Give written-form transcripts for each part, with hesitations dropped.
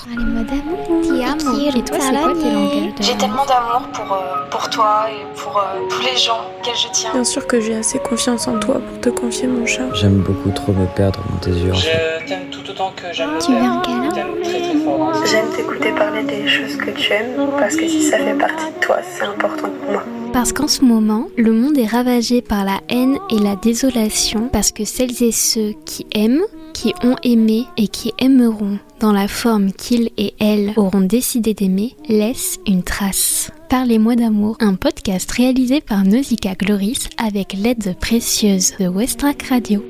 Allez, madame, ti amo. Et toi, c'est quoi tes langages J'ai tellement d'amour pour toi et pour tous les gens auxquels je tiens. Bien sûr que j'ai assez confiance en toi pour te confier mon chat. J'aime beaucoup trop me perdre dans tes yeux. Je t'aime tout autant que j'aime Tu veux un câlin? Je t'aime très très fort. J'aime t'écouter parler des choses que tu aimes parce que si ça fait partie de toi, c'est important pour moi. Parce qu'en ce moment, le monde est ravagé par la haine et la désolation parce que celles et ceux qui aiment, qui ont aimé et qui aimeront dans la forme qu'ils et elles auront décidé d'aimer, laissent une trace. Parlez-moi d'amour, un podcast réalisé par Nausicaa Gloris avec l'aide précieuse de Westrack Radio.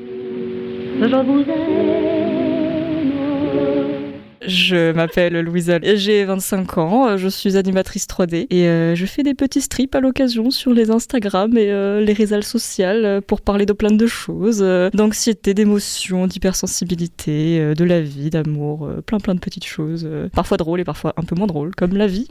Je m'appelle Louisa et j'ai 25 ans, je suis animatrice 3D et je fais des petits strips à l'occasion sur les Instagram et les réseaux sociaux pour parler de plein de choses, d'anxiété, d'émotions, d'hypersensibilité, de la vie, d'amour, plein de petites choses, parfois drôles et parfois un peu moins drôles, comme la vie.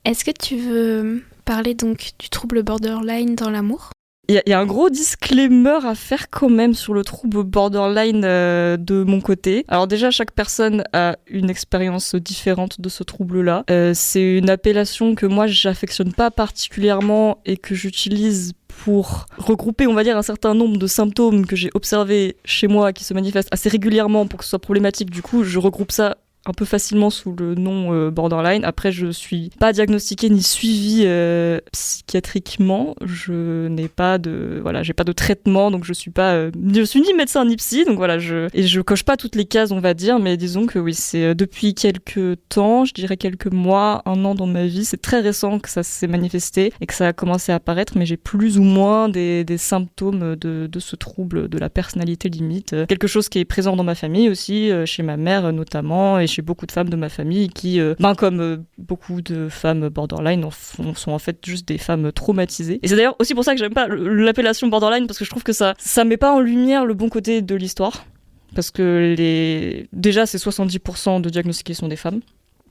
Est-ce que tu veux parler donc du trouble borderline dans l'amour ? Il y a un gros disclaimer à faire quand même sur le trouble borderline de mon côté. Alors déjà, chaque personne a une expérience différente de ce trouble-là. C'est une appellation que moi, j'affectionne pas particulièrement et que j'utilise pour regrouper, on va dire, un certain nombre de symptômes que j'ai observés chez moi qui se manifestent assez régulièrement pour que ce soit problématique. Du coup, je regroupe ça un peu facilement sous le nom borderline. Après, je suis pas diagnostiquée ni suivie psychiatriquement. Je n'ai pas de j'ai pas de traitement, donc je suis ni médecin ni psy, donc voilà, et je coche pas toutes les cases, on va dire, mais disons que oui, c'est depuis quelques temps, je dirais quelques mois, un an dans ma vie, c'est très récent que ça s'est manifesté et que ça a commencé à apparaître, mais j'ai plus ou moins des symptômes de ce trouble de la personnalité limite, quelque chose qui est présent dans ma famille aussi, chez ma mère notamment, et chez beaucoup de femmes de ma famille qui, comme beaucoup de femmes borderline, sont en fait juste des femmes traumatisées. Et c'est d'ailleurs aussi pour ça que j'aime pas l'appellation borderline, parce que je trouve que ça met pas en lumière le bon côté de l'histoire. Parce que déjà, c'est 70% de diagnostiqués sont des femmes.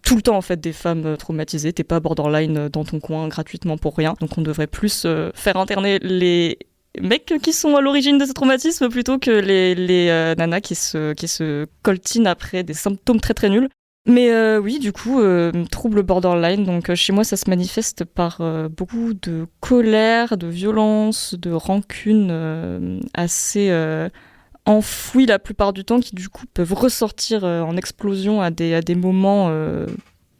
Tout le temps, en fait, des femmes traumatisées. T'es pas borderline dans ton coin gratuitement pour rien. Donc on devrait plus faire interner les mecs qui sont à l'origine de ce traumatisme plutôt que les nanas qui se coltinent après des symptômes très très nuls. Mais oui, du coup, trouble borderline, donc chez moi ça se manifeste par beaucoup de colère, de violence, de rancune assez enfouies la plupart du temps, qui du coup peuvent ressortir en explosion à des moments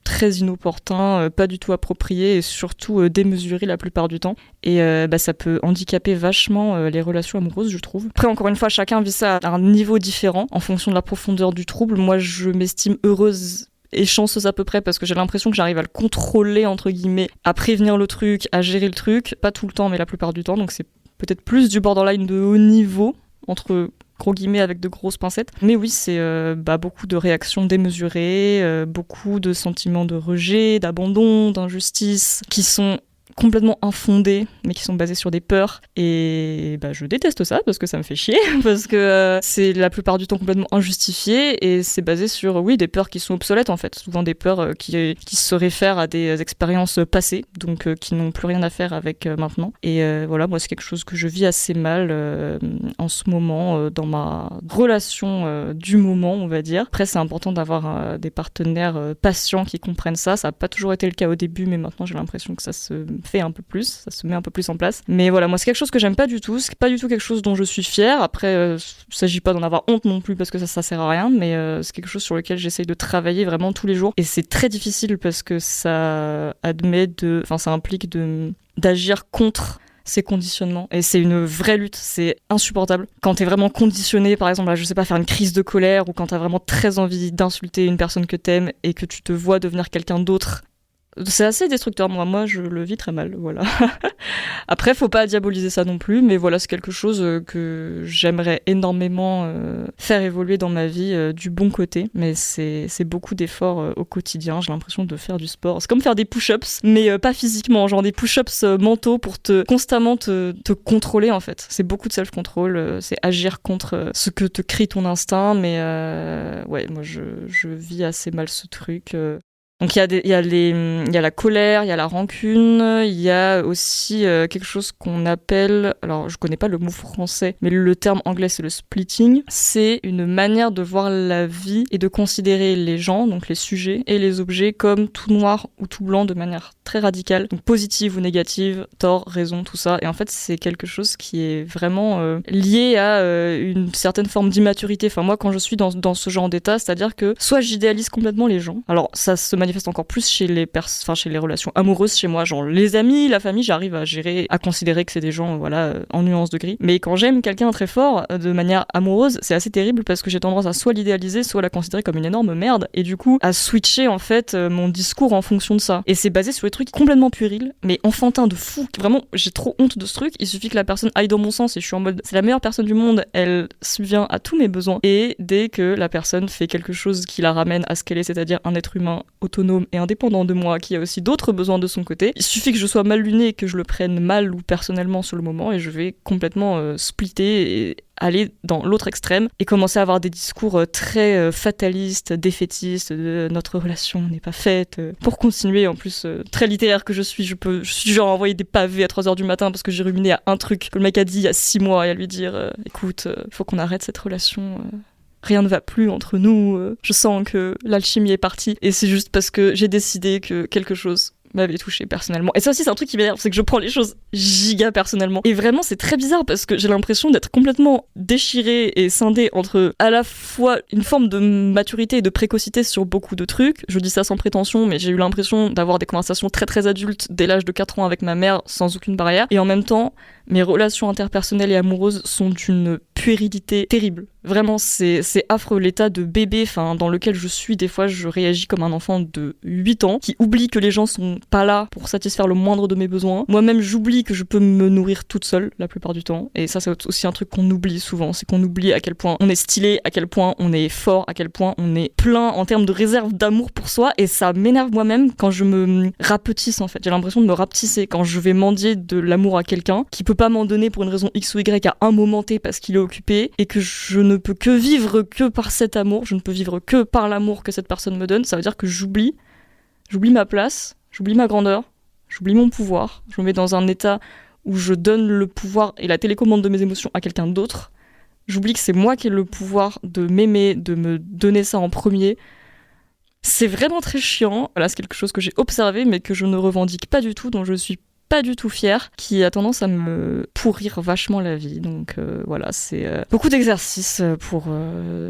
très inopportun, pas du tout approprié et surtout démesuré la plupart du temps. Et ça peut handicaper vachement les relations amoureuses, je trouve. Après, encore une fois, chacun vit ça à un niveau différent en fonction de la profondeur du trouble. Moi, je m'estime heureuse et chanceuse à peu près parce que j'ai l'impression que j'arrive à le contrôler, entre guillemets, à prévenir le truc, à gérer le truc. Pas tout le temps, mais la plupart du temps. Donc c'est peut-être plus du borderline de haut niveau, entre gros guillemets avec de grosses pincettes. Mais oui, c'est beaucoup de réactions démesurées, beaucoup de sentiments de rejet, d'abandon, d'injustice, qui sont complètement infondées, mais qui sont basées sur des peurs. Et je déteste ça, parce que ça me fait chier, parce que c'est la plupart du temps complètement injustifié, et c'est basé sur, oui, des peurs qui sont obsolètes, en fait. Souvent des peurs qui se réfèrent à des expériences passées, donc qui n'ont plus rien à faire avec maintenant. Et voilà, moi, c'est quelque chose que je vis assez mal en ce moment, dans ma relation du moment, on va dire. Après, c'est important d'avoir des partenaires patients qui comprennent ça. Ça n'a pas toujours été le cas au début, mais maintenant, j'ai l'impression que ça se fait un peu plus, ça se met un peu plus en place. Mais voilà, moi c'est quelque chose que j'aime pas du tout, c'est pas du tout quelque chose dont je suis fière. Après, il s'agit pas d'en avoir honte non plus parce que ça sert à rien, mais c'est quelque chose sur lequel j'essaye de travailler vraiment tous les jours. Et c'est très difficile parce que ça implique d'agir contre ces conditionnements. Et c'est une vraie lutte, c'est insupportable. Quand t'es vraiment conditionné, par exemple, faire une crise de colère, ou quand t'as vraiment très envie d'insulter une personne que t'aimes et que tu te vois devenir quelqu'un d'autre, c'est assez destructeur, moi je le vis très mal, voilà. Après, faut pas diaboliser ça non plus, mais voilà, c'est quelque chose que j'aimerais énormément faire évoluer dans ma vie du bon côté, mais c'est beaucoup d'efforts au quotidien. J'ai l'impression de faire du sport, c'est comme faire des push-ups, mais pas physiquement, genre des push-ups mentaux pour constamment te contrôler, en fait. C'est beaucoup de self-control, c'est agir contre ce que te crie ton instinct, mais ouais, moi je vis assez mal ce truc. Donc il y a la colère, il y a la rancune, il y a aussi quelque chose qu'on appelle, alors je connais pas le mot français, mais le terme anglais c'est le splitting. C'est une manière de voir la vie et de considérer les gens, donc les sujets et les objets comme tout noir ou tout blanc de manière très radicale, donc positive ou négative, tort, raison, tout ça. Et en fait c'est quelque chose qui est vraiment lié à une certaine forme d'immaturité. Enfin moi quand je suis dans ce genre d'état, c'est-à-dire que soit j'idéalise complètement les gens, alors ça se manifeste encore plus chez les relations amoureuses chez moi, genre les amis, la famille, j'arrive à gérer, à considérer que c'est des gens en nuances de gris. Mais quand j'aime quelqu'un très fort de manière amoureuse, c'est assez terrible parce que j'ai tendance à soit l'idéaliser, soit la considérer comme une énorme merde et du coup à switcher en fait mon discours en fonction de ça. Et c'est basé sur des trucs complètement puérils, mais enfantins de fou. Vraiment, j'ai trop honte de ce truc. Il suffit que la personne aille dans mon sens et je suis en mode c'est la meilleure personne du monde, elle subvient à tous mes besoins. Et dès que la personne fait quelque chose qui la ramène à ce qu'elle est, c'est-à-dire un être humain autonome et indépendant de moi, qui a aussi d'autres besoins de son côté, il suffit que je sois mal lunée et que je le prenne mal ou personnellement sur le moment et je vais complètement splitter et aller dans l'autre extrême et commencer à avoir des discours très fatalistes, défaitistes, de notre relation n'est pas faite. Pour continuer, en plus, très littéraire que je suis du genre à envoyer des pavés à 3h du matin parce que j'ai ruminé à un truc que le mec a dit il y a 6 mois et à lui dire écoute, il faut qu'on arrête cette relation. Rien ne va plus entre nous, je sens que l'alchimie est partie et c'est juste parce que j'ai décidé que quelque chose m'avait touché personnellement. Et ça aussi c'est un truc qui m'énerve, c'est que je prends les choses giga personnellement. Et vraiment c'est très bizarre parce que j'ai l'impression d'être complètement déchirée et scindée entre à la fois une forme de maturité et de précocité sur beaucoup de trucs. Je dis ça sans prétention, mais j'ai eu l'impression d'avoir des conversations très très adultes dès l'âge de 4 ans avec ma mère sans aucune barrière. Et en même temps, mes relations interpersonnelles et amoureuses sont d'une puérilité terrible. Vraiment, c'est affreux. L'état de bébé dans lequel je suis, des fois, je réagis comme un enfant de 8 ans qui oublie que les gens sont pas là pour satisfaire le moindre de mes besoins. Moi-même, j'oublie que je peux me nourrir toute seule la plupart du temps. Et ça, c'est aussi un truc qu'on oublie souvent. C'est qu'on oublie à quel point on est stylé, à quel point on est fort, à quel point on est plein en termes de réserve d'amour pour soi. Et ça m'énerve moi-même quand je me rapetisse, en fait. J'ai l'impression de me rapetisser quand je vais mendier de l'amour à quelqu'un qui peut pas m'en donner pour une raison X ou Y à un moment T parce qu'il est occupé et que je ne peux que vivre que par cet amour, je ne peux vivre que par l'amour que cette personne me donne. Ça veut dire que j'oublie ma place, j'oublie ma grandeur, j'oublie mon pouvoir, je me mets dans un état où je donne le pouvoir et la télécommande de mes émotions à quelqu'un d'autre. J'oublie que c'est moi qui ai le pouvoir de m'aimer, de me donner ça en premier. C'est vraiment très chiant. Voilà, c'est quelque chose que j'ai observé mais que je ne revendique pas du tout, dont je suis pas du tout fière, qui a tendance à me pourrir vachement la vie. Donc voilà, c'est beaucoup d'exercices pour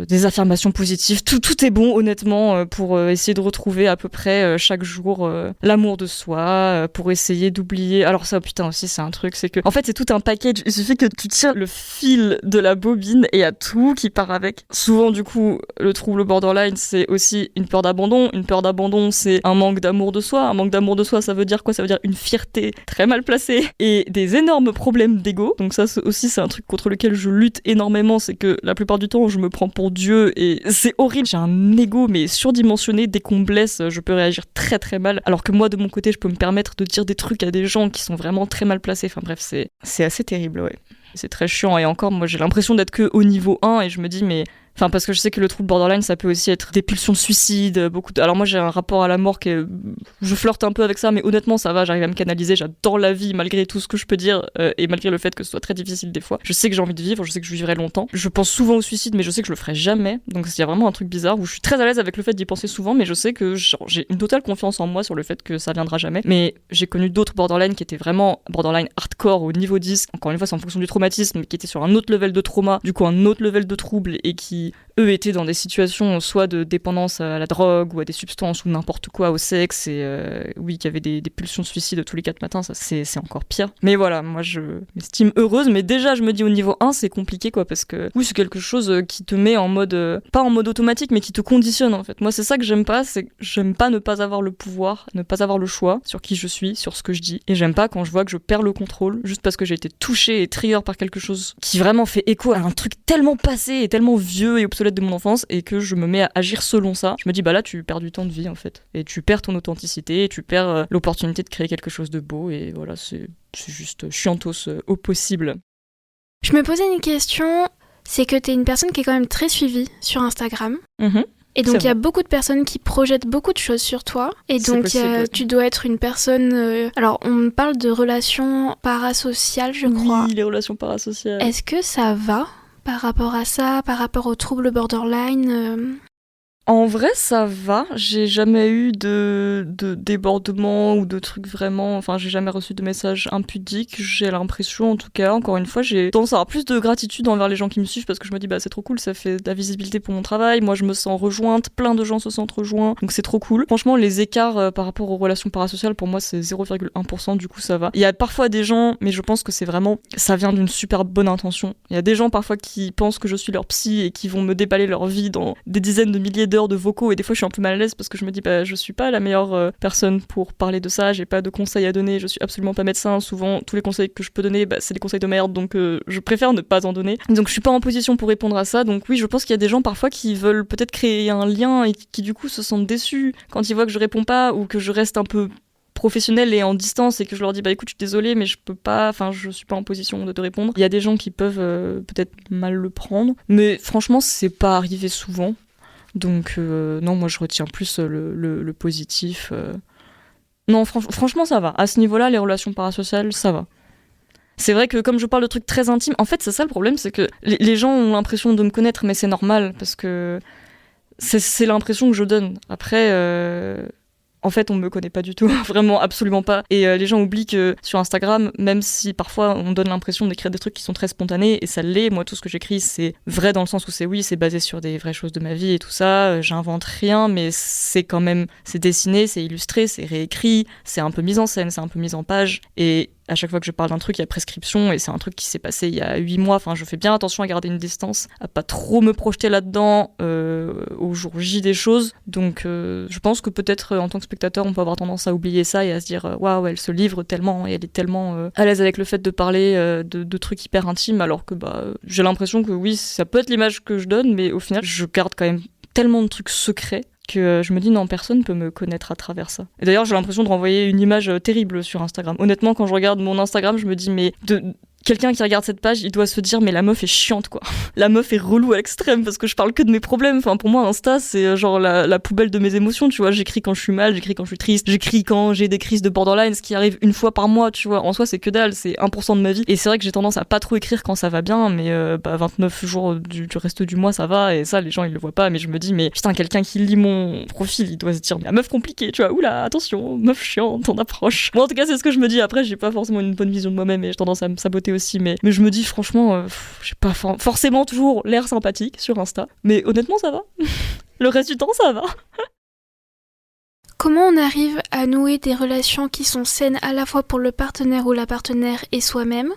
des affirmations positives. Tout est bon, honnêtement, pour essayer de retrouver à peu près chaque jour l'amour de soi, pour essayer d'oublier. Alors ça, putain, aussi, c'est un truc, c'est que en fait, c'est tout un package. Il suffit que tu tires le fil de la bobine et il y a tout qui part avec. Souvent, du coup, le trouble borderline, c'est aussi une peur d'abandon. Une peur d'abandon, c'est un manque d'amour de soi. Un manque d'amour de soi, ça veut dire quoi ? Ça veut dire une fierté très mal placée et des énormes problèmes d'ego. Donc ça aussi c'est un truc contre lequel je lutte énormément, c'est que la plupart du temps je me prends pour Dieu et c'est horrible. J'ai un ego mais surdimensionné, dès qu'on me blesse je peux réagir très très mal, alors que moi de mon côté je peux me permettre de dire des trucs à des gens qui sont vraiment très mal placés. Enfin bref, c'est assez terrible, ouais. C'est très chiant et encore moi j'ai l'impression d'être que au niveau 1 et je me dis mais... Enfin, parce que je sais que le trouble borderline, ça peut aussi être des pulsions de suicide, Alors moi, j'ai un rapport à la mort je flirte un peu avec ça, mais honnêtement, ça va, j'arrive à me canaliser, j'adore la vie, malgré tout ce que je peux dire, et malgré le fait que ce soit très difficile des fois. Je sais que j'ai envie de vivre, je sais que je vivrai longtemps. Je pense souvent au suicide, mais je sais que je le ferai jamais. Donc il y a vraiment un truc bizarre où je suis très à l'aise avec le fait d'y penser souvent, mais je sais que j'ai une totale confiance en moi sur le fait que ça viendra jamais. Mais j'ai connu d'autres borderline qui étaient vraiment borderline hardcore au niveau 10. Encore une fois, c'est en fonction du traumatisme, mais qui étaient sur un autre level de trauma, du coup un autre level de trouble, et qui eux étaient dans des situations soit de dépendance à la drogue ou à des substances ou n'importe quoi, au sexe, et oui, qui avaient des pulsions de suicide tous les 4 matins, ça c'est encore pire. Mais voilà, moi je m'estime heureuse, mais déjà je me dis au niveau 1 c'est compliqué quoi, parce que oui, c'est quelque chose qui te met en mode, pas en mode automatique, mais qui te conditionne en fait. Moi c'est ça que j'aime pas, c'est que j'aime pas ne pas avoir le pouvoir, ne pas avoir le choix sur qui je suis, sur ce que je dis, et j'aime pas quand je vois que je perds le contrôle juste parce que j'ai été touchée et trigger par quelque chose qui vraiment fait écho à un truc tellement passé et tellement vieux et obsolète de mon enfance, et que je me mets à agir selon ça. Je me dis bah là tu perds du temps de vie en fait, et tu perds ton authenticité, et tu perds l'opportunité de créer quelque chose de beau, et voilà, c'est juste chiantos au possible. Je me posais une question, c'est que t'es une personne qui est quand même très suivie sur Instagram. Et donc, C'est il y a vrai. beaucoup de personnes qui projettent beaucoup de choses sur toi. Et C'est donc, possible. tu dois être une personne... Alors, on parle de relations parasociales, je crois. Oui, les relations parasociales. Est-ce que ça va par rapport à ça, par rapport au trouble borderline En vrai, ça va. J'ai jamais eu de débordement ou de trucs vraiment. Enfin, j'ai jamais reçu de messages impudiques. J'ai l'impression, en tout cas, encore une fois, j'ai tendance à avoir plus de gratitude envers les gens qui me suivent parce que je me dis, bah, c'est trop cool, ça fait de la visibilité pour mon travail. Moi, je me sens rejointe. Plein de gens se sentent rejoints. Donc, c'est trop cool. Franchement, les écarts par rapport aux relations parasociales, pour moi, c'est 0,1%. Du coup, ça va. Il y a parfois des gens, mais je pense que c'est vraiment. Ça vient d'une super bonne intention. Il y a des gens parfois qui pensent que je suis leur psy et qui vont me déballer leur vie dans des dizaines de milliers d'heures de vocaux et des fois je suis un peu mal à l'aise parce que je me dis bah je suis pas la meilleure personne pour parler de ça, j'ai pas de conseils à donner, je suis absolument pas médecin, souvent tous les conseils que je peux donner bah, c'est des conseils de merde donc je préfère ne pas en donner, donc je suis pas en position pour répondre à ça, donc oui je pense qu'il y a des gens parfois qui veulent peut-être créer un lien et qui du coup se sentent déçus quand ils voient que je réponds pas ou que je reste un peu professionnelle et en distance et que je leur dis bah écoute je suis désolée mais je peux pas, enfin je suis pas en position de te répondre. Il y a des gens qui peuvent peut-être mal le prendre mais franchement c'est pas arrivé souvent. Donc non, moi je retiens plus le positif. Non, franchement ça va. À ce niveau-là, les relations parasociales, ça va. C'est vrai que comme je parle de trucs très intimes, en fait c'est ça le problème, c'est que les gens ont l'impression de me connaître, mais c'est normal, parce que c'est l'impression que je donne. Après... En fait, on me connaît pas du tout, vraiment, absolument pas. Et les gens oublient que sur Instagram, même si parfois on donne l'impression d'écrire des trucs qui sont très spontanés, et ça l'est, moi tout ce que j'écris c'est vrai dans le sens où c'est basé sur des vraies choses de ma vie et tout ça, j'invente rien, mais c'est quand même, c'est dessiné, c'est illustré, c'est réécrit, c'est un peu mis en scène, c'est un peu mis en page, et à chaque fois que je parle d'un truc, il y a prescription, et c'est un truc qui s'est passé il y a 8 mois, enfin je fais bien attention à garder une distance, à pas trop me projeter là-dedans au jour J des choses, donc je pense que peut-être en tant que spectateur, on peut avoir tendance à oublier ça et à se dire waouh, elle se livre tellement et elle est tellement à l'aise avec le fait de parler de trucs hyper intimes, alors que bah j'ai l'impression que oui, ça peut être l'image que je donne, mais au final, je garde quand même tellement de trucs secrets que je me dis non, personne peut me connaître à travers ça. Et d'ailleurs, j'ai l'impression de renvoyer une image terrible sur Instagram. Honnêtement, quand je regarde mon Instagram, je me dis mais quelqu'un qui regarde cette page, il doit se dire mais la meuf est chiante quoi. La meuf est relou à l'extrême parce que je parle que de mes problèmes. Enfin pour moi Insta c'est genre la poubelle de mes émotions, tu vois. J'écris quand je suis mal, j'écris quand je suis triste, j'écris quand j'ai des crises de borderline, ce qui arrive une fois par mois, tu vois. En soi c'est que dalle, c'est 1% de ma vie. Et c'est vrai que j'ai tendance à pas trop écrire quand ça va bien, mais 29 jours du reste du mois ça va, et ça les gens ils le voient pas, mais je me dis mais putain, quelqu'un qui lit mon profil il doit se dire mais la meuf compliquée, tu vois. Oula, attention, meuf chiante, ton approche. Bon en tout cas c'est ce que je me dis. Après j'ai pas forcément une bonne vision de moi-même et j'ai tendance à me saboter aussi, mais je me dis franchement j'ai pas forcément toujours l'air sympathique sur Insta, mais honnêtement ça va. Le reste du temps ça va. Comment on arrive à nouer des relations qui sont saines à la fois pour le partenaire ou la partenaire et soi-même,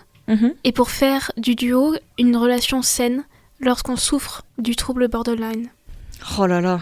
et pour faire du duo une relation saine lorsqu'on souffre du trouble borderline? Oh là là,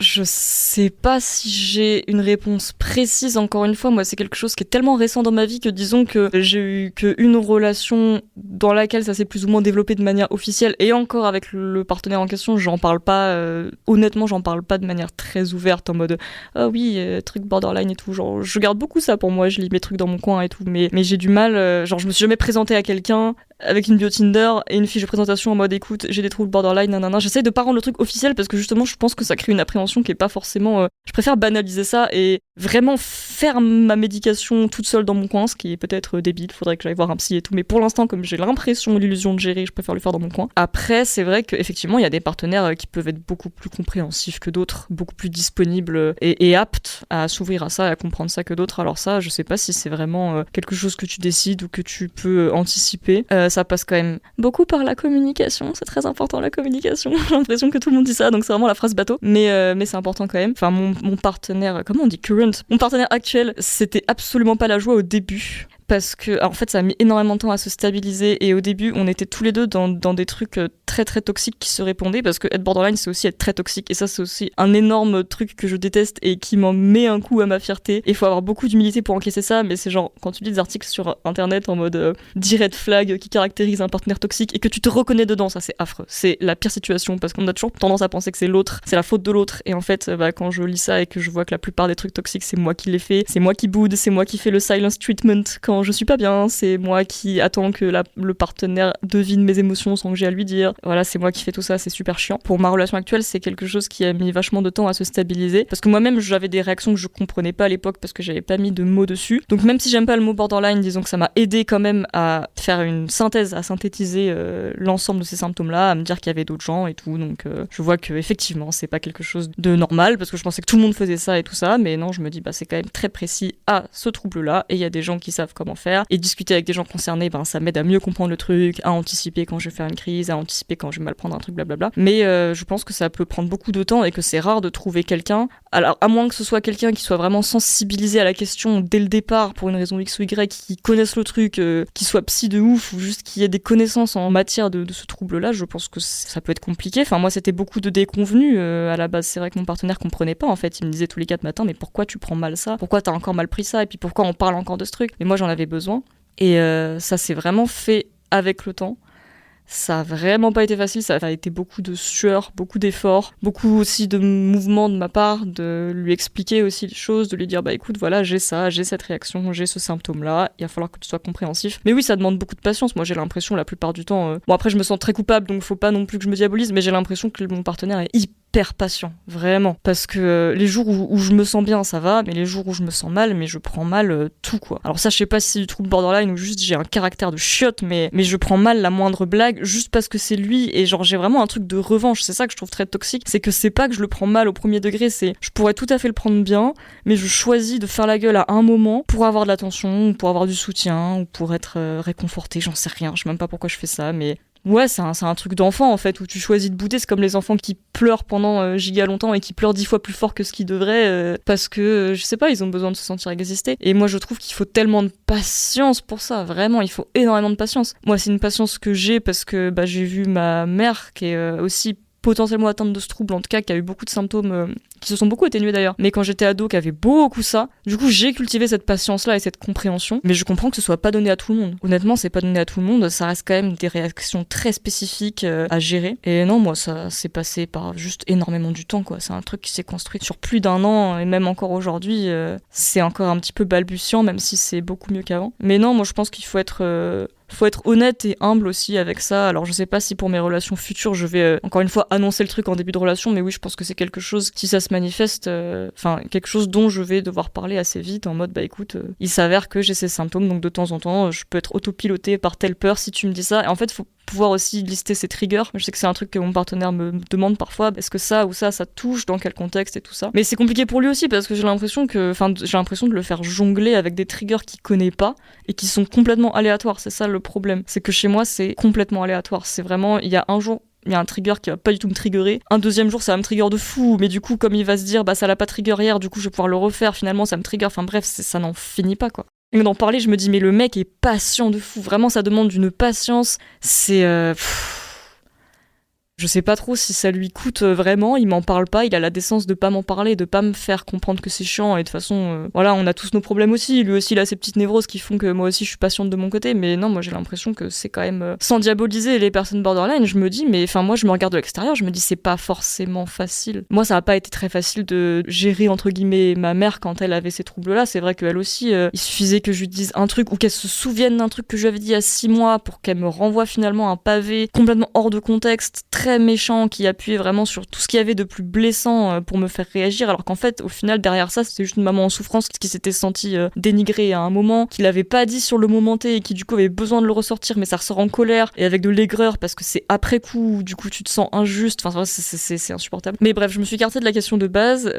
je sais pas si j'ai une réponse précise, encore une fois, moi c'est quelque chose qui est tellement récent dans ma vie que disons que j'ai eu qu'une relation dans laquelle ça s'est plus ou moins développé de manière officielle, et encore avec le partenaire en question, j'en parle pas, honnêtement j'en parle pas de manière très ouverte en mode ah oui, truc borderline et tout, genre je garde beaucoup ça pour moi, je lis mes trucs dans mon coin et tout, mais j'ai du mal, genre je me suis jamais présentée à quelqu'un avec une bio Tinder et une fiche de présentation en mode écoute, j'ai des troubles borderline, nanana. J'essaie de pas rendre le truc officiel parce que justement je pense que ça crée une appréhension qui est pas forcément... Je préfère banaliser ça et vraiment faire ma médication toute seule dans mon coin, ce qui est peut-être débile, faudrait que j'aille voir un psy et tout, mais pour l'instant comme j'ai l'impression, l'illusion de gérer, je préfère le faire dans mon coin. Après c'est vrai qu'effectivement il y a des partenaires qui peuvent être beaucoup plus compréhensifs que d'autres, beaucoup plus disponibles et aptes à s'ouvrir à ça, à comprendre ça que d'autres. Alors ça je sais pas si c'est vraiment quelque chose que tu décides ou que tu peux anticiper. Ça passe quand même beaucoup par la communication, c'est très important la communication. J'ai l'impression que tout le monde dit ça, donc c'est vraiment la phrase bateau, mais c'est important quand même. Enfin mon partenaire, comment on dit, mon partenaire actuel, c'était absolument pas la joie au début. Parce que, en fait, ça a mis énormément de temps à se stabiliser, et au début, on était tous les deux dans des trucs très très toxiques qui se répondaient, parce que être borderline, c'est aussi être très toxique, et ça, c'est aussi un énorme truc que je déteste et qui m'en met un coup à ma fierté. Et il faut avoir beaucoup d'humilité pour encaisser ça, mais c'est genre, quand tu lis des articles sur internet en mode 10 red flags qui caractérisent un partenaire toxique et que tu te reconnais dedans, ça c'est affreux. C'est la pire situation, parce qu'on a toujours tendance à penser que c'est l'autre, c'est la faute de l'autre, et en fait, quand je lis ça et que je vois que la plupart des trucs toxiques, c'est moi qui les fais, c'est moi qui boude, c'est moi qui fais le silence treatment quand quand je suis pas bien, c'est moi qui attends que le partenaire devine mes émotions sans que j'ai à lui dire. Voilà, c'est moi qui fais tout ça, c'est super chiant. Pour ma relation actuelle, c'est quelque chose qui a mis vachement de temps à se stabiliser parce que moi-même j'avais des réactions que je comprenais pas à l'époque parce que j'avais pas mis de mots dessus. Donc même si j'aime pas le mot borderline, disons que ça m'a aidé quand même à faire une synthèse, à synthétiser l'ensemble de ces symptômes-là, à me dire qu'il y avait d'autres gens et tout. Donc je vois que effectivement c'est pas quelque chose de normal parce que je pensais que tout le monde faisait ça et tout ça, mais non, je me dis c'est quand même très précis à ce trouble-là et il y a des gens qui savent comment faire et discuter avec des gens concernés, ça m'aide à mieux comprendre le truc, à anticiper quand je vais faire une crise, à anticiper quand je vais mal prendre un truc, blablabla. Mais je pense que ça peut prendre beaucoup de temps et que c'est rare de trouver quelqu'un, alors à moins que ce soit quelqu'un qui soit vraiment sensibilisé à la question dès le départ pour une raison X ou Y, qui connaisse le truc, qui soit psy de ouf ou juste qui ait des connaissances en matière de ce trouble-là. Je pense que ça peut être compliqué. Enfin, moi, c'était beaucoup de déconvenus à la base. C'est vrai que mon partenaire comprenait pas, en fait. Il me disait tous les 4 matins, mais pourquoi tu prends mal ça ? Pourquoi t'as encore mal pris ça ? Et puis pourquoi on parle encore de ce truc ? Mais moi, j'en avais besoin. Et ça s'est vraiment fait avec le temps. Ça a vraiment pas été facile, ça a été beaucoup de sueur, beaucoup d'efforts, beaucoup aussi de mouvements de ma part, de lui expliquer aussi les choses, de lui dire écoute, voilà, j'ai ça, j'ai cette réaction, j'ai ce symptôme-là, il va falloir que tu sois compréhensif. Mais oui, ça demande beaucoup de patience. Moi, j'ai l'impression la plupart du temps, bon après je me sens très coupable, donc faut pas non plus que je me diabolise, mais j'ai l'impression que mon partenaire est hyper patient, vraiment. Parce que les jours où je me sens bien, ça va, mais les jours où je me sens mal, mais je prends mal tout, quoi. Alors ça, je sais pas si c'est du trouble borderline ou juste j'ai un caractère de chiotte, mais je prends mal la moindre blague juste parce que c'est lui, et genre j'ai vraiment un truc de revanche. C'est ça que je trouve très toxique, c'est que c'est pas que je le prends mal au premier degré, c'est je pourrais tout à fait le prendre bien, mais je choisis de faire la gueule à un moment pour avoir de l'attention, ou pour avoir du soutien, ou pour être réconforté, j'en sais rien, je sais même pas pourquoi je fais ça, mais... Ouais, c'est un truc d'enfant en fait, où tu choisis de bouder. C'est comme les enfants qui pleurent pendant giga longtemps et qui pleurent 10 fois plus fort que ce qu'ils devraient parce que, je sais pas, ils ont besoin de se sentir exister. Et moi je trouve qu'il faut tellement de patience pour ça, vraiment, il faut énormément de patience. Moi c'est une patience que j'ai parce que j'ai vu ma mère qui est aussi potentiellement atteinte de ce trouble, en tout cas qui a eu beaucoup de symptômes qui se sont beaucoup atténués d'ailleurs, mais quand j'étais ado qui avait beaucoup ça, du coup j'ai cultivé cette patience là et cette compréhension, mais je comprends que ce soit pas donné à tout le monde. Honnêtement, c'est pas donné à tout le monde, ça reste quand même des réactions très spécifiques à gérer, et non, moi ça s'est passé par juste énormément du temps, quoi. C'est un truc qui s'est construit sur plus d'1 an, et même encore aujourd'hui c'est encore un petit peu balbutiant, même si c'est beaucoup mieux qu'avant. Mais non, moi je pense qu'il faut être honnête et humble aussi avec ça. Alors je sais pas si pour mes relations futures je vais encore une fois annoncer le truc en début de relation, mais oui, je pense que c'est quelque chose, si ça se manifeste, quelque chose dont je vais devoir parler assez vite, en mode écoute, il s'avère que j'ai ces symptômes, donc de temps en temps je peux être autopilotée par telle peur si tu me dis ça. Et en fait faut pouvoir aussi lister ses triggers. Je sais que c'est un truc que mon partenaire me demande parfois, est-ce que ça ou ça touche, dans quel contexte et tout ça. Mais c'est compliqué pour lui aussi parce que j'ai l'impression de le faire jongler avec des triggers qu'il connaît pas et qui sont complètement aléatoires. C'est ça le problème, c'est que chez moi c'est complètement aléatoire. C'est vraiment, il y a un jour il y a un trigger qui va pas du tout me triggerer, un deuxième jour ça va me trigger de fou, mais du coup comme il va se dire ça l'a pas trigger hier, du coup je vais pouvoir le refaire, finalement ça me trigger, enfin bref, ça n'en finit pas, quoi. Et d'en parler, je me dis mais le mec est patient de fou, vraiment ça demande d'une patience, c'est je sais pas trop si ça lui coûte vraiment, il m'en parle pas, il a la décence de pas m'en parler, de pas me faire comprendre que c'est chiant, et de toute façon, voilà, on a tous nos problèmes aussi, lui aussi il a ses petites névroses qui font que moi aussi je suis patiente de mon côté, mais non, moi j'ai l'impression que c'est quand même, sans diaboliser les personnes borderline, je me dis, mais enfin moi je me regarde de l'extérieur, je me dis c'est pas forcément facile. Moi ça a pas été très facile de gérer entre guillemets ma mère quand elle avait ces troubles-là, c'est vrai qu'elle aussi, il suffisait que je lui dise un truc, ou qu'elle se souvienne d'un truc que je lui avais dit il y a 6 mois, pour qu'elle me renvoie finalement un pavé complètement hors de contexte, très méchant, qui appuyait vraiment sur tout ce qu'il y avait de plus blessant pour me faire réagir, alors qu'en fait au final derrière ça c'était juste une maman en souffrance qui s'était sentie dénigrée à un moment, qui l'avait pas dit sur le moment T et qui du coup avait besoin de le ressortir, mais ça ressort en colère et avec de l'aigreur parce que c'est après coup, du coup tu te sens injuste, enfin c'est insupportable. Mais bref, je me suis écartée de la question de base,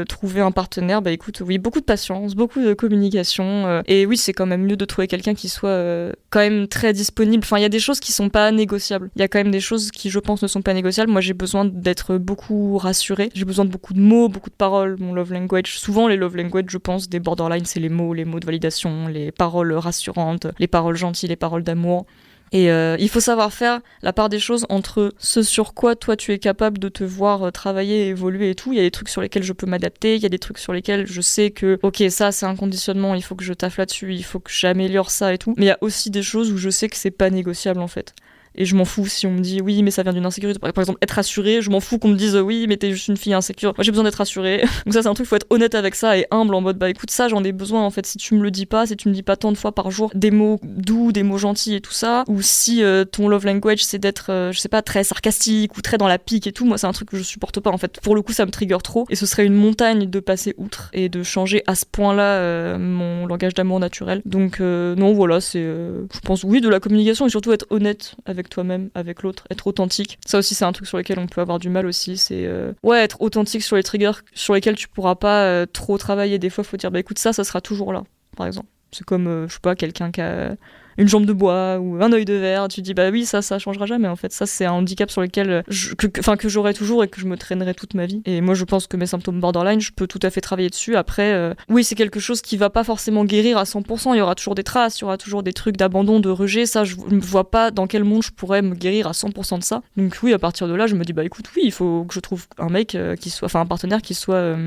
trouver un partenaire, écoute, oui, beaucoup de patience, beaucoup de communication, et oui, c'est quand même mieux de trouver quelqu'un qui soit quand même très disponible. Enfin, il y a des choses qui sont pas négociables, il y a quand même des choses qui je pense ne sont pas négociables. Moi j'ai besoin d'être beaucoup rassurée, j'ai besoin de beaucoup de mots, beaucoup de paroles. Mon love language, souvent les love language je pense des borderline, c'est les mots de validation, les paroles rassurantes, les paroles gentilles, les paroles d'amour. Et il faut savoir faire la part des choses entre ce sur quoi toi tu es capable de te voir travailler, évoluer et tout. Il y a des trucs sur lesquels je peux m'adapter, il y a des trucs sur lesquels je sais que ok, ça c'est un conditionnement, il faut que je taffe là-dessus, il faut que j'améliore ça et tout. Mais il y a aussi des choses où je sais que c'est pas négociable en fait. Et je m'en fous si on me dit oui, mais ça vient d'une insécurité. Par exemple, être rassurée, je m'en fous qu'on me dise oui, mais t'es juste une fille insécure. Moi, j'ai besoin d'être rassurée. Donc ça, c'est un truc, faut être honnête avec ça et humble en mode bah écoute, ça, j'en ai besoin en fait. Si tu me le dis pas, si tu me dis pas tant de fois par jour des mots doux, des mots gentils et tout ça, ou si ton love language c'est d'être, je sais pas, très sarcastique ou très dans la pique et tout, moi, c'est un truc que je supporte pas en fait. Pour le coup, ça me trigger trop et ce serait une montagne de passer outre et de changer à ce point-là mon langage d'amour naturel. Donc non, voilà, c'est, je pense oui, de la communication et surtout être honnête avec toi-même, avec l'autre, être authentique. Ça aussi, c'est un truc sur lequel on peut avoir du mal aussi. C'est être authentique sur les triggers sur lesquels tu pourras pas trop travailler. Des fois, faut dire bah écoute, ça sera toujours là, par exemple. C'est comme, je sais pas, quelqu'un qui a une jambe de bois ou un œil de verre, tu dis bah oui, ça changera jamais en fait. Ça, c'est un handicap sur lequel que j'aurai toujours et que je me traînerai toute ma vie. Et moi, je pense que mes symptômes borderline, je peux tout à fait travailler dessus. Après, oui, c'est quelque chose qui va pas forcément guérir à 100%. Il y aura toujours des traces, il y aura toujours des trucs d'abandon, de rejet. Ça, je ne vois pas dans quel monde je pourrais me guérir à 100% de ça. Donc oui, à partir de là, je me dis bah écoute, oui, il faut que je trouve un mec qui soit, enfin un partenaire qui soit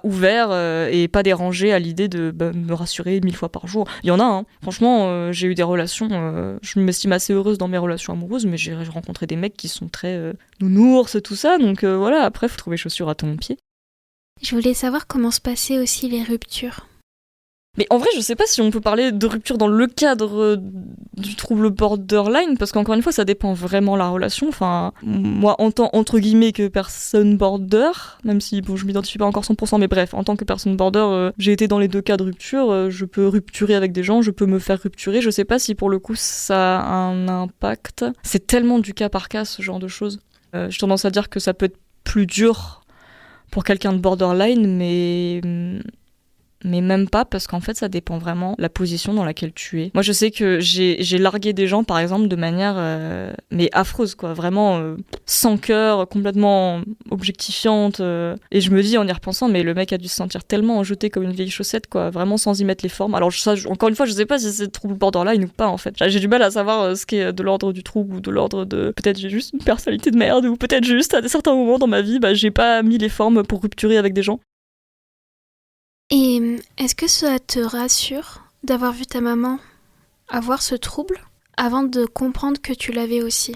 ouvert et pas dérangé à l'idée de me rassurer 1000 fois par jour. Il y en a, hein. Franchement, j'ai eu des relations, je m'estime assez heureuse dans mes relations amoureuses, mais j'ai rencontré des mecs qui sont très nounours et tout ça, donc voilà, après faut trouver chaussures à ton pied. Je voulais savoir comment se passaient aussi les ruptures. Mais en vrai, je sais pas si on peut parler de rupture dans le cadre du trouble borderline, parce qu'encore une fois, ça dépend vraiment de la relation. Enfin, moi, en tant, entre guillemets, que personne border, même si bon, je m'identifie pas encore 100%, mais bref, en tant que personne border, j'ai été dans les deux cas de rupture. Je peux rupturer avec des gens, je peux me faire rupturer. Je sais pas si pour le coup, ça a un impact. C'est tellement du cas par cas, ce genre de choses. J'ai tendance à dire que ça peut être plus dur pour quelqu'un de borderline, mais même pas, parce qu'en fait ça dépend vraiment de la position dans laquelle tu es. Moi je sais que j'ai largué des gens par exemple de manière mais affreuse quoi, vraiment sans cœur, complètement objectifiante, et je me dis en y repensant mais le mec a dû se sentir tellement jeté comme une vieille chaussette quoi, vraiment sans y mettre les formes. Alors ça, encore une fois je sais pas si c'est trouble borderline ou pas en fait, j'ai du mal à savoir ce qui est de l'ordre du trouble ou de l'ordre de peut-être j'ai juste une personnalité de merde, ou peut-être juste à certains moments dans ma vie j'ai pas mis les formes pour rupturer avec des gens. Et est-ce que ça te rassure d'avoir vu ta maman avoir ce trouble avant de comprendre que tu l'avais aussi ?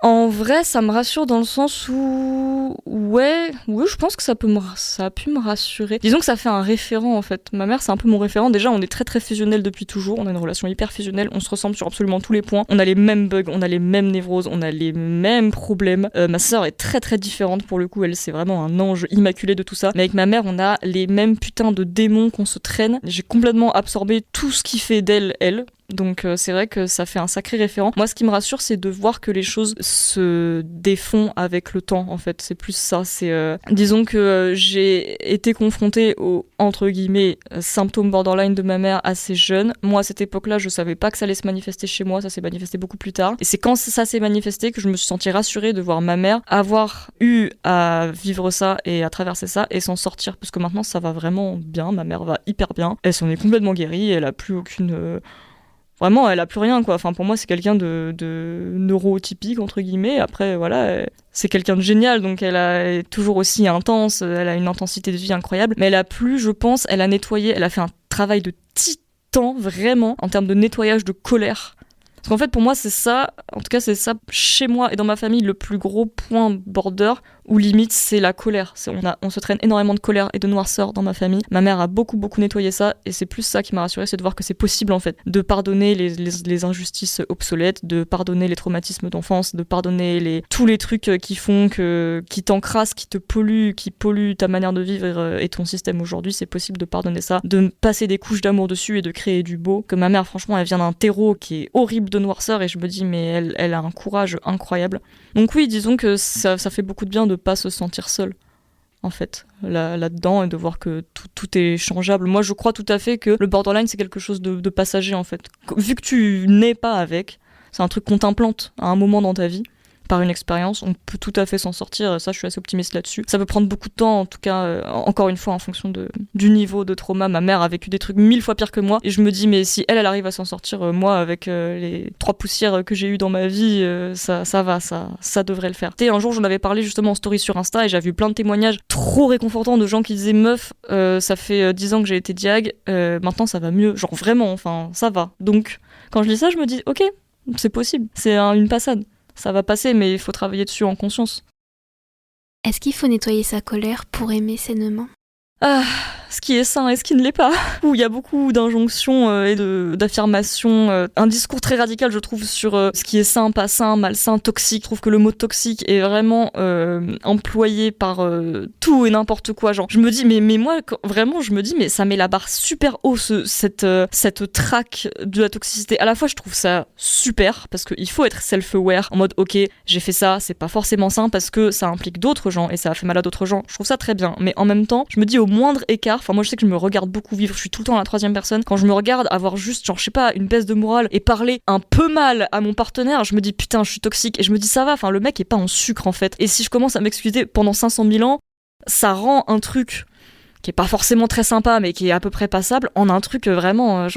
En vrai, ça me rassure dans le sens où ouais, je pense que ça a pu me rassurer. Disons que ça fait un référent en fait. Ma mère, c'est un peu mon référent. Déjà, on est très très fusionnels depuis toujours. On a une relation hyper fusionnelle. On se ressemble sur absolument tous les points. On a les mêmes bugs, on a les mêmes névroses, on a les mêmes problèmes. Ma sœur est très très différente pour le coup. Elle, c'est vraiment un ange immaculé de tout ça. Mais avec ma mère, on a les mêmes putains de démons qu'on se traîne. J'ai complètement absorbé tout ce qui fait d'elle, elle. Donc c'est vrai que ça fait un sacré référent. Moi, ce qui me rassure, c'est de voir que les choses se défont avec le temps, en fait. C'est plus ça. C'est disons que j'ai été confrontée aux, entre guillemets, symptômes borderline de ma mère assez jeune. Moi, à cette époque-là, je savais pas que ça allait se manifester chez moi. Ça s'est manifesté beaucoup plus tard. Et c'est quand ça s'est manifesté que je me suis sentie rassurée de voir ma mère avoir eu à vivre ça et à traverser ça et s'en sortir. Parce que maintenant, ça va vraiment bien. Ma mère va hyper bien. Elle s'en est complètement guérie. Elle a plus aucune... Vraiment, elle a plus rien, quoi. Enfin, pour moi, c'est quelqu'un de neurotypique, entre guillemets. Après, voilà, c'est quelqu'un de génial, donc elle est toujours aussi intense, elle a une intensité de vie incroyable. Mais elle a plus, je pense, elle a nettoyé, elle a fait un travail de titan, vraiment, en termes de nettoyage de colère. Parce qu'en fait, pour moi, c'est ça, en tout cas, c'est ça, chez moi et dans ma famille, le plus gros point border, où limite, c'est la colère. On se traîne énormément de colère et de noirceur dans ma famille. Ma mère a beaucoup nettoyé ça, et c'est plus ça qui m'a rassurée, c'est de voir que c'est possible, en fait, de pardonner les injustices obsolètes, de pardonner les traumatismes d'enfance, de pardonner tous les trucs qui t'encrassent, qui te polluent, qui polluent ta manière de vivre et ton système aujourd'hui. C'est possible de pardonner ça, de passer des couches d'amour dessus et de créer du beau. Que ma mère, franchement, elle vient d'un terreau qui est horrible de noirceur, et je me dis, mais elle a un courage incroyable. Donc oui, disons que ça fait beaucoup de bien de pas se sentir seul, en fait, là-dedans, et de voir que tout est changeable. Moi, je crois tout à fait que le borderline, c'est quelque chose de passager, en fait. Vu que tu n'es pas avec, c'est un truc qu'on t'implante à un moment dans ta vie, par une expérience, on peut tout à fait s'en sortir. Ça, je suis assez optimiste là-dessus. Ça peut prendre beaucoup de temps, en tout cas, encore une fois, en fonction du niveau de trauma. Ma mère a vécu des trucs 1000 fois pires que moi, et je me dis, mais si elle arrive à s'en sortir, moi, avec les 3 poussières que j'ai eues dans ma vie, ça va, ça devrait le faire. Un jour, j'en avais parlé justement en story sur Insta, et j'avais vu plein de témoignages trop réconfortants de gens qui disaient, meuf, ça fait 10 ans que j'ai été diag, maintenant ça va mieux, genre vraiment, enfin, ça va. Donc, quand je lis ça, je me dis, ok, c'est possible. C'est une passade. Ça va passer, mais il faut travailler dessus en conscience. Est-ce qu'il faut nettoyer sa colère pour aimer sainement ? Ce qui est sain et ce qui ne l'est pas. Où il y a beaucoup d'injonctions et d'affirmations. Un discours très radical, je trouve, sur ce qui est sain, pas sain, malsain, toxique. Je trouve que le mot toxique est vraiment employé par tout et n'importe quoi. Genre, je me dis, mais moi, vraiment, je me dis, mais ça met la barre super haut, cette traque de la toxicité. À la fois, je trouve ça super, parce qu'il faut être self-aware, en mode, ok, j'ai fait ça, c'est pas forcément sain, parce que ça implique d'autres gens, et ça a fait mal à d'autres gens. Je trouve ça très bien. Mais en même temps, je me dis, au moindre écart, moi je sais que je me regarde beaucoup vivre, je suis tout le temps à la troisième personne, quand je me regarde avoir juste genre je sais pas une baisse de morale et parler un peu mal à mon partenaire, je me dis putain je suis toxique, et je me dis ça va, le mec est pas en sucre en fait, et si je commence à m'excuser pendant 500 000 ans, ça rend un truc qui est pas forcément très sympa mais qui est à peu près passable en un truc vraiment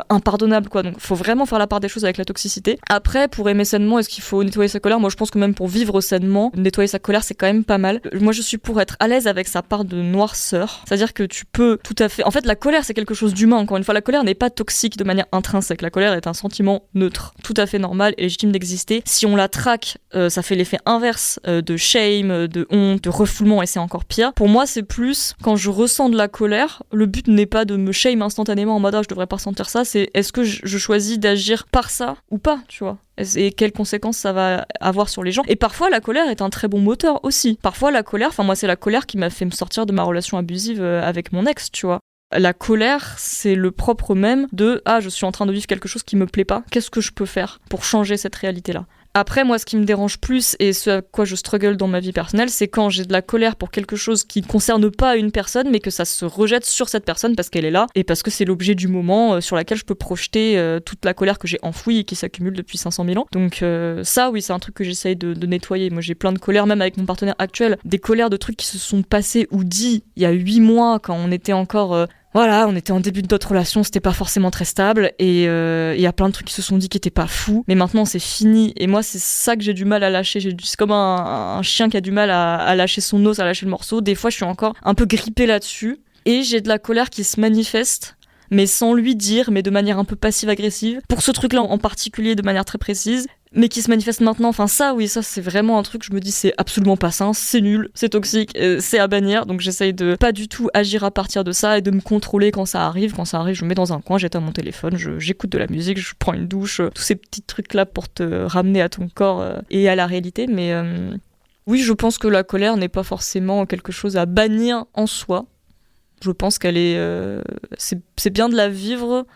impardonnable quoi. Donc faut vraiment faire la part des choses avec la toxicité. Après, pour aimer sainement, est-ce qu'il faut nettoyer sa colère ? Moi je pense que même pour vivre sainement, nettoyer sa colère c'est quand même pas mal. Moi je suis pour être à l'aise avec sa part de noirceur, c'est-à-dire que tu peux tout à fait... En fait la colère c'est quelque chose d'humain, encore une fois la colère n'est pas toxique de manière intrinsèque, la colère est un sentiment neutre, tout à fait normal et légitime d'exister. Si on la traque, ça fait l'effet inverse de shame, de honte, de refoulement et c'est encore pire. Pour moi c'est plus quand je ressens de la colère, le but n'est pas de me shame instantanément en mode je devrais pas ressentir ça, c'est est-ce que je choisis d'agir par ça ou pas, tu vois, et quelles conséquences ça va avoir sur les gens. Et parfois la colère est un très bon moteur aussi. Parfois la colère, moi c'est la colère qui m'a fait me sortir de ma relation abusive avec mon ex, tu vois. La colère, c'est le propre même de je suis en train de vivre quelque chose qui me plaît pas, qu'est-ce que je peux faire pour changer cette réalité-là ? Après, moi, ce qui me dérange plus et ce à quoi je struggle dans ma vie personnelle, c'est quand j'ai de la colère pour quelque chose qui ne concerne pas une personne, mais que ça se rejette sur cette personne parce qu'elle est là et parce que c'est l'objet du moment sur laquelle je peux projeter toute la colère que j'ai enfouie et qui s'accumule depuis 500 000 ans. Donc ça, oui, c'est un truc que j'essaye de nettoyer. Moi, j'ai plein de colères, même avec mon partenaire actuel, des colères de trucs qui se sont passés ou dits il y a 8 mois quand on était encore... on était en début de notre relation, c'était pas forcément très stable et il y a plein de trucs qui se sont dit qui étaient pas fous, mais maintenant c'est fini et moi c'est ça que j'ai du mal à lâcher. C'est comme un chien qui a du mal à lâcher son os, à lâcher le morceau. Des fois je suis encore un peu grippée là-dessus et j'ai de la colère qui se manifeste mais sans lui dire, mais de manière un peu passive-agressive, pour ce truc-là en particulier de manière très précise, mais qui se manifeste maintenant. Enfin ça, oui, ça c'est vraiment un truc, je me dis c'est absolument pas sain, c'est nul, c'est toxique, c'est à bannir, donc j'essaye de pas du tout agir à partir de ça et de me contrôler quand ça arrive, je me mets dans un coin, j'éteins mon téléphone, j'écoute de la musique, je prends une douche, tous ces petits trucs-là pour te ramener à ton corps et à la réalité, mais oui, je pense que la colère n'est pas forcément quelque chose à bannir en soi. Je pense qu'elle est... c'est bien de la vivre,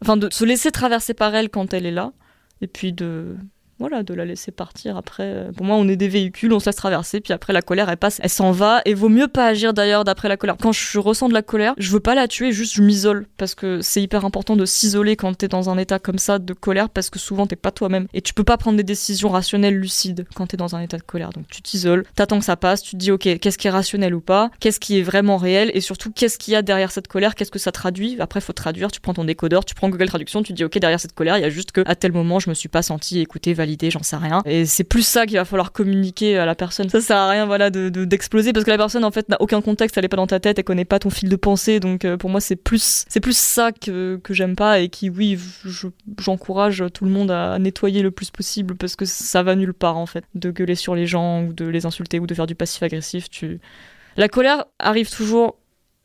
de se laisser traverser par elle quand elle est là, et puis de la laisser partir après. Pour moi, on est des véhicules, on se laisse traverser, puis après la colère, elle passe, elle s'en va, et vaut mieux pas agir d'ailleurs d'après la colère. Quand je ressens de la colère, je veux pas la tuer, juste je m'isole, parce que c'est hyper important de s'isoler quand t'es dans un état comme ça de colère, parce que souvent t'es pas toi-même, et tu peux pas prendre des décisions rationnelles, lucides, quand t'es dans un état de colère. Donc tu t'isoles, t'attends que ça passe, tu te dis ok, qu'est-ce qui est rationnel ou pas, qu'est-ce qui est vraiment réel, et surtout qu'est-ce qu'il y a derrière cette colère, qu'est-ce que ça traduit. Après faut traduire, tu prends ton décodeur, tu prends Google Traduction, tu te dis ok, derrière cette colère, il y a juste que à tel moment je me suis pas senti écoutée, validée, j'en sais rien. Et c'est plus ça qu'il va falloir communiquer à la personne. Ça sert à rien d'exploser parce que la personne en fait n'a aucun contexte, elle est pas dans ta tête, elle connaît pas ton fil de pensée, donc pour moi c'est plus ça que j'aime pas et qui oui j'encourage tout le monde à nettoyer le plus possible parce que ça va nulle part en fait de gueuler sur les gens ou de les insulter ou de faire du passif-agressif. La colère arrive toujours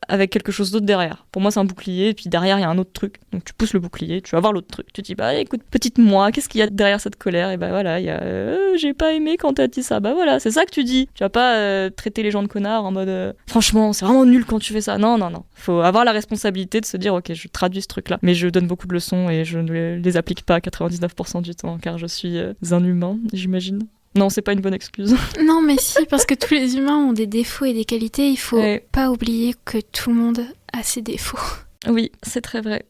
avec quelque chose d'autre derrière. Pour moi, c'est un bouclier, et puis derrière, il y a un autre truc. Donc tu pousses le bouclier, tu vas voir l'autre truc. Tu te dis, écoute, petite moi, qu'est-ce qu'il y a derrière cette colère ? Et voilà, il y a j'ai pas aimé quand t'as dit ça. Voilà, c'est ça que tu dis. Tu vas pas traiter les gens de connards en mode franchement, c'est vraiment nul quand tu fais ça. Non. Faut avoir la responsabilité de se dire, ok, je traduis ce truc-là. Mais je donne beaucoup de leçons et je ne les applique pas à 99% du temps, car je suis un humain, j'imagine. Non, c'est pas une bonne excuse. Non, mais si, parce que tous les humains ont des défauts et des qualités. Il faut pas oublier que tout le monde a ses défauts. Oui, c'est très vrai.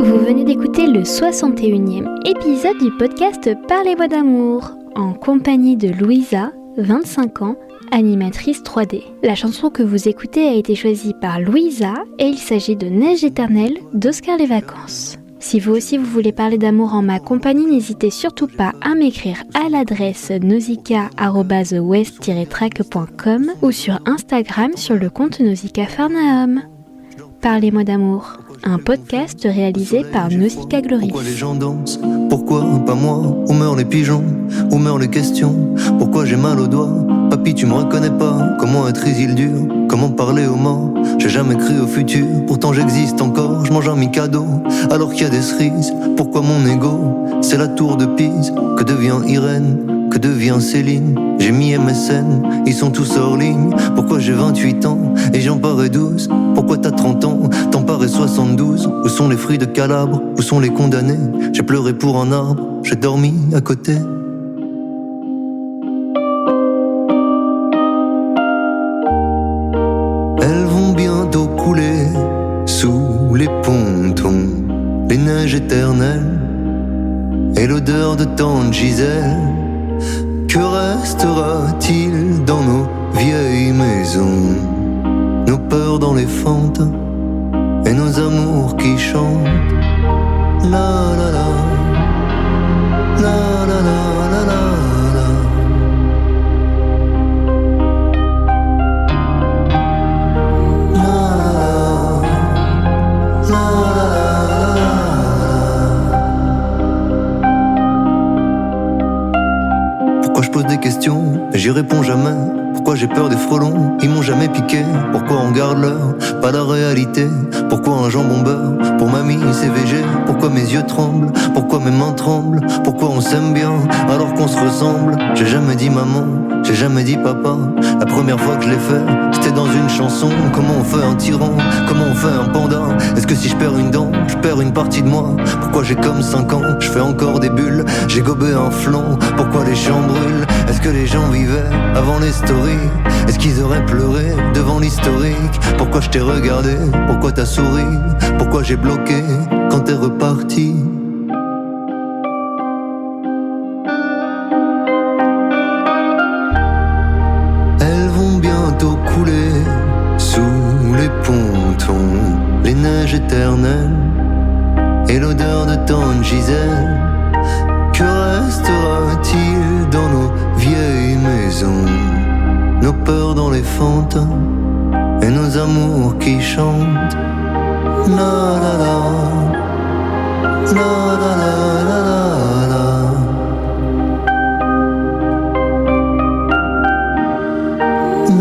Vous venez d'écouter le 61e épisode du podcast Par les voix d'amour, en compagnie de Louisa, 25 ans, animatrice 3D. La chanson que vous écoutez a été choisie par Louisa et il s'agit de Neige éternelle d'Oscar les Vacances. Si vous aussi vous voulez parler d'amour en ma compagnie, n'hésitez surtout pas à m'écrire à l'adresse nausicaa@west-track.com ou sur Instagram sur le compte Nausicaa Farnham. Parlez-moi d'amour, un podcast réalisé par Nausicaa Glory. Pourquoi les gens dansent? Pourquoi pas moi? Où meurent les pigeons? Où meurent les questions? Pourquoi j'ai mal aux doigts? Papy, tu me reconnais pas? Comment être Isildur? Comment parler aux morts? J'ai jamais cru au futur, pourtant j'existe encore. Je mange un mi-cadeau, alors qu'il y a des cerises. Pourquoi mon ego? C'est la tour de Pise. Que devient Irène? Que devient Céline? J'ai mis MSN, ils sont tous hors ligne. Pourquoi j'ai 28 ans et j'en parais 12? Pourquoi t'as 30 ans, t'en parais 72? Où sont les fruits de Calabre? Où sont les condamnés? J'ai pleuré pour un arbre, j'ai dormi à côté. Elles vont bientôt couler sous les pontons, les neiges éternelles et l'odeur de tante Gisèle. Que restera-t-il dans nos vieilles maisons? Nos peurs dans les fentes et nos amours qui chantent. La la la, la la la la la. Pourquoi je pose des questions et j'y réponds jamais? Pourquoi j'ai peur des frelons? Ils m'ont jamais piqué. Pourquoi on garde l'heure, pas la réalité? Pourquoi un jambon beurre pour mamie c'est VG? Pourquoi mes yeux tremblent? Pourquoi mes mains tremblent? Pourquoi on s'aime bien alors qu'on se ressemble? J'ai jamais dit maman, j'ai jamais dit papa. La première fois que je l'ai fait, c'était dans une chanson. Comment on fait un tyran? Comment on fait un panda? Est-ce que si je perds une dent, je perds une partie de moi? Pourquoi j'ai comme 5 ans, je fais encore des bulles? J'ai gobé un flanc, pourquoi les champs brûlent? Est-ce que les gens vivaient avant les stories? Est-ce qu'ils auraient pleuré devant l'historique? Pourquoi je t'ai regardé? Pourquoi t'as souri? Pourquoi j'ai bloqué quand t'es reparti? Elles vont bientôt couler sous les pontons, les neiges éternelles et l'odeur de tante Gisèle. Que restera-t-il dans nos vieilles maisons? Nos peurs dans les fentes et nos amours qui chantent. La la la, la la la la la.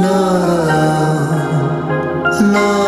La la la, la